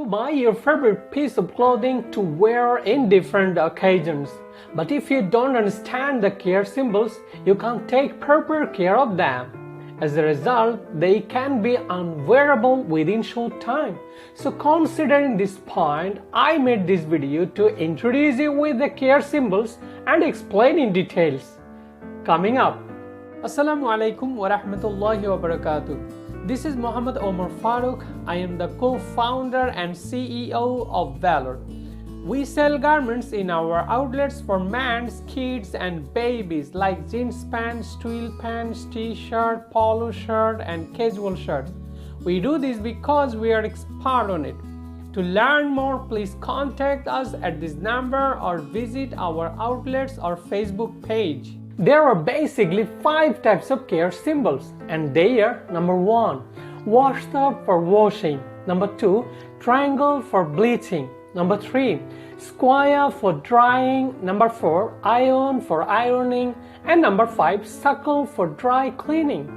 to buy your favorite piece of clothing to wear in different occasions. But if you don't understand the care symbols, you can't take proper care of them. As a result, they can be unwearable within short time. So considering this point, I made this video to introduce you with the care symbols and explain in details. Coming up. Assalamu alaikum wa rahmatullahi wa barakatuh. This is Muhammad Omar Farooq. I am the co-founder and CEO of Valor. We sell garments in our outlets for men's, kids and babies like jeans pants, twill pants, t-shirt, polo shirt and casual shirts. We do this because we are expert on it. To learn more, please contact us at this number or visit our outlets or Facebook page. There are basically 5 types of care symbols, and they are: number 1, washtub for washing; number 2, triangle for bleaching; number 3, square for drying; number 4, iron for ironing; and number 5, suckle for dry cleaning.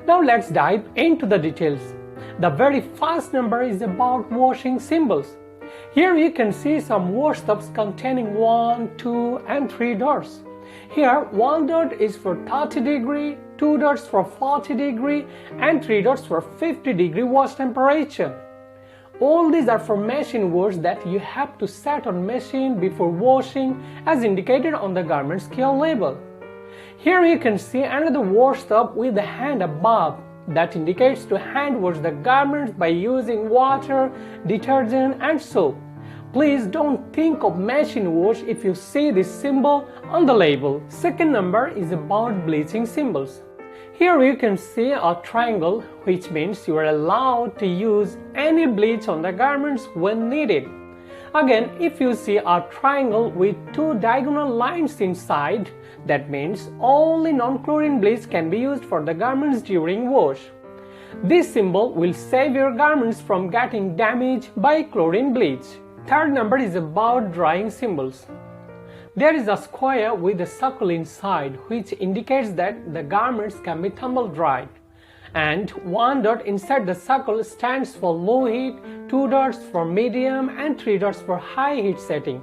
Now let's dive into the details. The very first number is about washing symbols. Here you can see some washtubs containing 1, 2 and 3 doors. Here 1 dot is for 30 degree, 2 dots for 40 degree and 3 dots for 50 degree wash temperature. All these are for machine wash that you have to set on machine before washing as indicated on the garment's care label. Here you can see another washtub with the hand above that indicates to hand wash the garments by using water, detergent and soap. Please don't think of machine wash if you see this symbol on the label. Second number is about bleaching symbols. Here you can see a triangle, which means you are allowed to use any bleach on the garments when needed. Again, if you see a triangle with 2 diagonal lines inside, that means only non-chlorine bleach can be used for the garments during wash. This symbol will save your garments from getting damaged by chlorine bleach. Third number is about drying symbols. There is a square with a suckle inside, which indicates that the garments can be tumble dried. And 1 dot inside the suckle stands for low heat, 2 dots for medium and 3 dots for high heat setting.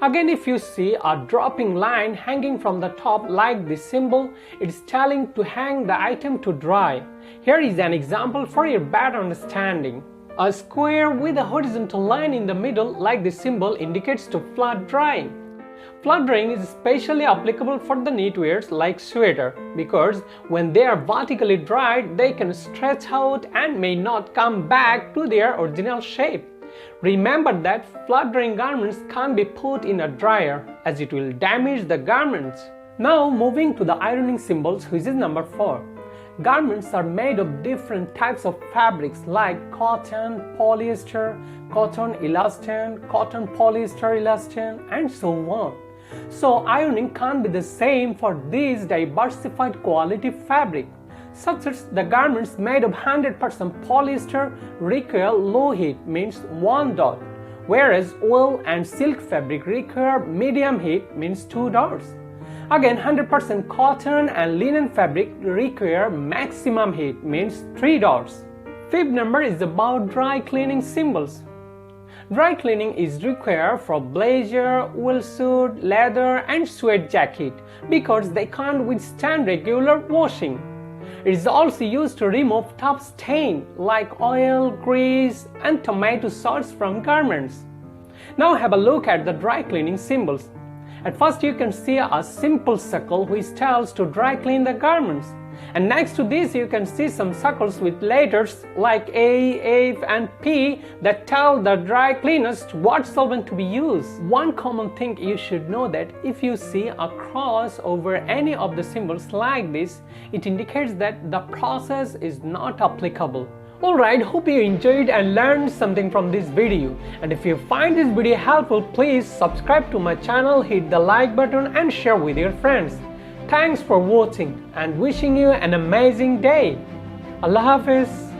Again, if you see a dropping line hanging from the top like this symbol, it is telling to hang the item to dry. Here is an example for your better understanding. A square with a horizontal line in the middle like this symbol indicates to flood drying. Flood drying is especially applicable for the knitwears like sweater, because when they are vertically dried, they can stretch out and may not come back to their original shape. Remember that flood drying garments can't be put in a dryer as it will damage the garments. Now moving to the ironing symbols, which is number 4. Garments are made of different types of fabrics like cotton, polyester, cotton elastane, cotton polyester elastane, and so on. So ironing can't be the same for these diversified quality fabric. Such as the garments made of 100% polyester require low heat, means 1 dot, whereas wool and silk fabric require medium heat, means 2 dots. Again, 100% cotton and linen fabric require maximum heat, means 3 dots. Fifth number is about dry cleaning symbols. Dry cleaning is required for blazer, wool suit, leather and suede jacket because they can't withstand regular washing. It is also used to remove tough stain like oil, grease and tomato sauce from garments. Now have a look at the dry cleaning symbols. At first you can see a simple suckle which tells to dry clean the garments. And next to this you can see some suckles with letters like A, F and P that tell the dry cleaners what solvent to be used. One common thing you should know that if you see a cross over any of the symbols like this, it indicates that the process is not applicable. Alright, hope you enjoyed and learned something from this video. And if you find this video helpful, please subscribe to my channel, hit the like button and share with your friends. Thanks for watching and wishing you an amazing day. Allah Hafiz.